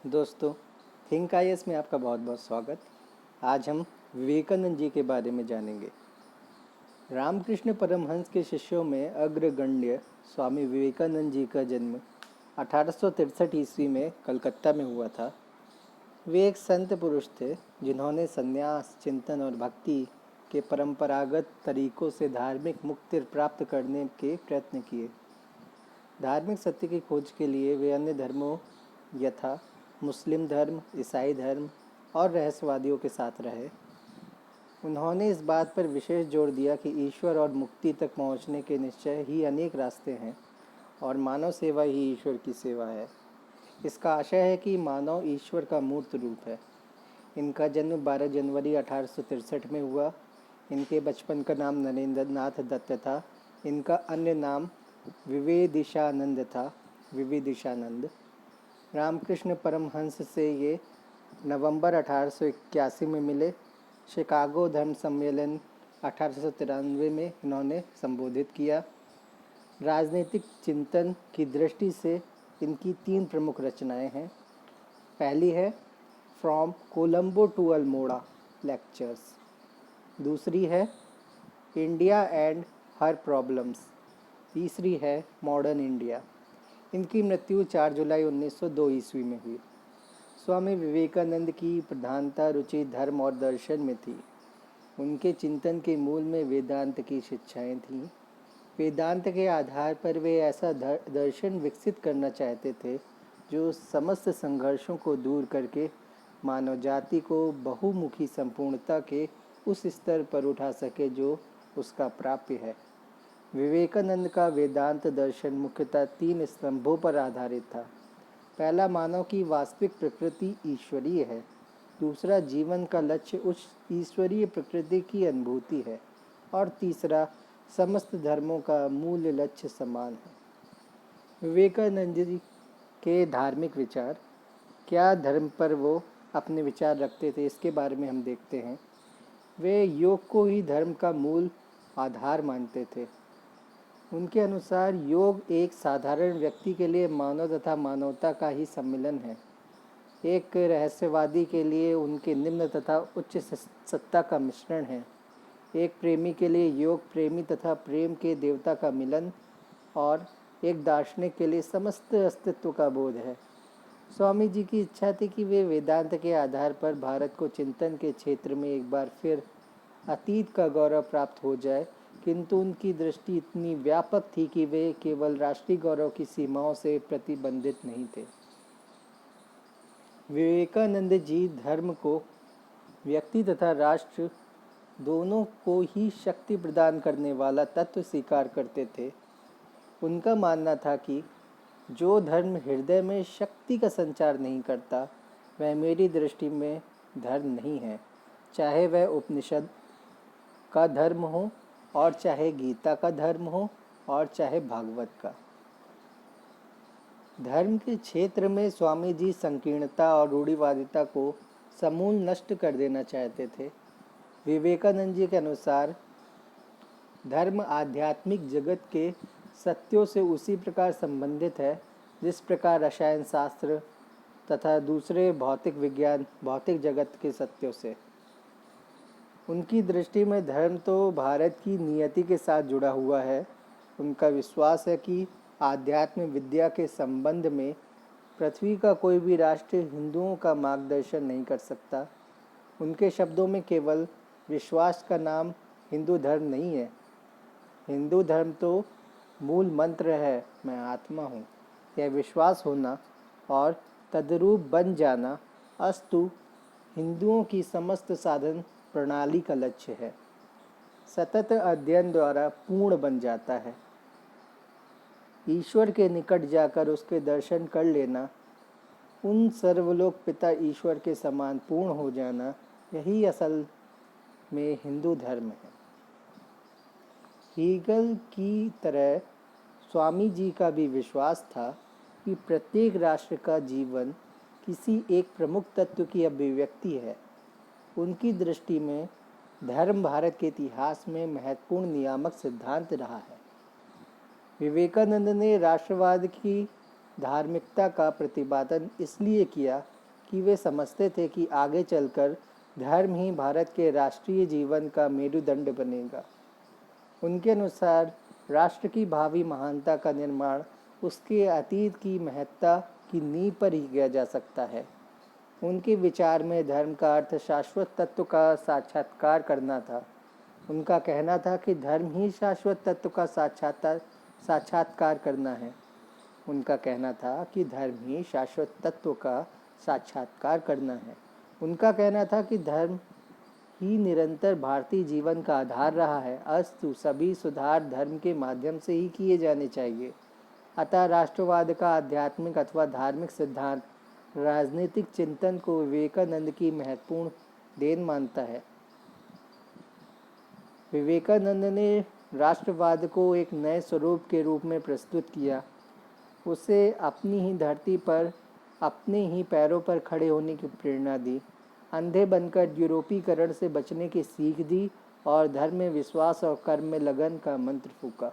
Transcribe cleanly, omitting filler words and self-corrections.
दोस्तों, think IAS में आपका बहुत बहुत स्वागत। आज हम विवेकानंद जी के बारे में जानेंगे। रामकृष्ण परमहंस के शिष्यों में अग्रगण्य स्वामी विवेकानंद जी का जन्म 1863 ईस्वी में कलकत्ता में हुआ था। वे एक संत पुरुष थे जिन्होंने संन्यास, चिंतन और भक्ति के परंपरागत तरीकों से धार्मिक मुक्ति प्राप्त करने के प्रयत्न किए। धार्मिक सत्य की खोज के लिए वे अन्य धर्मों यथा मुस्लिम धर्म, ईसाई धर्म और रहस्यवादियों के साथ रहे। उन्होंने इस बात पर विशेष जोर दिया कि ईश्वर और मुक्ति तक पहुंचने के निश्चय ही अनेक रास्ते हैं और मानव सेवा ही ईश्वर की सेवा है। इसका आशय है कि मानव ईश्वर का मूर्त रूप है। इनका जन्म 12 जनवरी 1863 में हुआ। इनके बचपन का नाम नरेंद्र नाथ दत्त था। इनका अन्य नाम विवेदिशानंद था, विविदिशानंद। रामकृष्ण परमहंस से ये नवंबर 1881 में मिले। शिकागो धर्म सम्मेलन 1893 में इन्होंने संबोधित किया। राजनीतिक चिंतन की दृष्टि से इनकी 3 प्रमुख रचनाएं हैं। पहली है from Colombo to Almora lectures. दूसरी है इंडिया एंड हर प्रॉब्लम्स। तीसरी है मॉडर्न इंडिया। इनकी मृत्यु 4 जुलाई 1902 ईस्वी में हुई। स्वामी विवेकानंद की प्रधानता रुचि धर्म और दर्शन में थी। उनके चिंतन के मूल में वेदांत की शिक्षाएं थीं। वेदांत के आधार पर वे ऐसा दर्शन विकसित करना चाहते थे जो समस्त संघर्षों को दूर करके मानव जाति को बहुमुखी संपूर्णता के उस स्तर पर उठा सके जो उसका प्राप्य है। विवेकानंद का वेदांत दर्शन मुख्यतः 3 स्तंभों पर आधारित था। पहला, मानव की वास्तविक प्रकृति ईश्वरीय है। दूसरा, जीवन का लक्ष्य उस ईश्वरीय प्रकृति की अनुभूति है। और तीसरा, समस्त धर्मों का मूल लक्ष्य समान है। विवेकानंद जी के धार्मिक विचार, क्या धर्म पर वो अपने विचार रखते थे, इसके बारे में हम देखते हैं। वे योग को ही धर्म का मूल आधार मानते थे। उनके अनुसार योग एक साधारण व्यक्ति के लिए मानव तथा मानवता का ही सम्मिलन है। एक रहस्यवादी के लिए उनके निम्न तथा उच्च सत्ता का मिश्रण है। एक प्रेमी के लिए योग प्रेमी तथा प्रेम के देवता का मिलन और एक दार्शनिक के लिए समस्त अस्तित्व का बोध है। स्वामी जी की इच्छा थी कि वे वेदांत के आधार पर भारत को चिंतन के क्षेत्र में एक बार फिर अतीत का गौरव प्राप्त हो जाए, किंतु उनकी दृष्टि इतनी व्यापक थी कि वे केवल राष्ट्रीय गौरव की सीमाओं से प्रतिबंधित नहीं थे। विवेकानंद जी धर्म को व्यक्ति तथा राष्ट्र दोनों को ही शक्ति प्रदान करने वाला तत्व स्वीकार करते थे। उनका मानना था कि जो धर्म हृदय में शक्ति का संचार नहीं करता वह मेरी दृष्टि में धर्म नहीं है, चाहे वह उपनिषद का धर्म हो और चाहे गीता का धर्म हो और चाहे भागवत का। धर्म के क्षेत्र में स्वामी जी संकीर्णता और रूढ़िवादिता को समूल नष्ट कर देना चाहते थे। विवेकानंद जी के अनुसार धर्म आध्यात्मिक जगत के सत्यों से उसी प्रकार संबंधित है जिस प्रकार रसायन शास्त्र तथा दूसरे भौतिक विज्ञान भौतिक जगत के सत्यों से। उनकी दृष्टि में धर्म तो भारत की नियति के साथ जुड़ा हुआ है। उनका विश्वास है कि आध्यात्म विद्या के संबंध में पृथ्वी का कोई भी राष्ट्र हिंदुओं का मार्गदर्शन नहीं कर सकता। उनके शब्दों में केवल विश्वास का नाम हिंदू धर्म नहीं है। हिंदू धर्म तो मूल मंत्र है, मैं आत्मा हूँ। यह विश्वास होना और तद्रूप बन जाना अस्तु हिंदुओं की समस्त साधन प्रणाली का लक्ष्य है। सतत अध्ययन द्वारा पूर्ण बन जाता है। ईश्वर के निकट जाकर उसके दर्शन कर लेना, उन सर्वलोक पिता ईश्वर के समान पूर्ण हो जाना, यही असल में हिंदू धर्म है। हीगल की तरह स्वामी जी का भी विश्वास था कि प्रत्येक राष्ट्र का जीवन किसी एक प्रमुख तत्व की अभिव्यक्ति है। उनकी दृष्टि में धर्म भारत के इतिहास में महत्वपूर्ण नियामक सिद्धांत रहा है। विवेकानंद ने राष्ट्रवाद की धार्मिकता का प्रतिपादन इसलिए किया कि वे समझते थे कि आगे चलकर धर्म ही भारत के राष्ट्रीय जीवन का मेरुदंड बनेगा। उनके अनुसार राष्ट्र की भावी महानता का निर्माण उसके अतीत की महत्ता की नींव पर ही किया जा सकता है। उनके विचार में धर्म का अर्थ शाश्वत तत्व का साक्षात्कार करना था। उनका कहना था कि धर्म ही शाश्वत तत्व का साक्षात्कार करना है। उनका कहना था कि धर्म ही शाश्वत तत्व का साक्षात्कार करना है। उनका कहना था कि धर्म ही निरंतर भारतीय जीवन का आधार रहा है। अस्तु सभी सुधार धर्म के माध्यम से ही किए जाने चाहिए। अतः राष्ट्रवाद का आध्यात्मिक अथवा धार्मिक सिद्धांत राजनीतिक चिंतन को विवेकानंद की महत्वपूर्ण देन मानता है। विवेकानंद ने राष्ट्रवाद को एक नए स्वरूप के रूप में प्रस्तुत किया। उसे अपनी ही धरती पर अपने ही पैरों पर खड़े होने की प्रेरणा दी, अंधे बनकर यूरोपीकरण से बचने की सीख दी और धर्म में विश्वास और कर्म में लगन का मंत्र फूंका।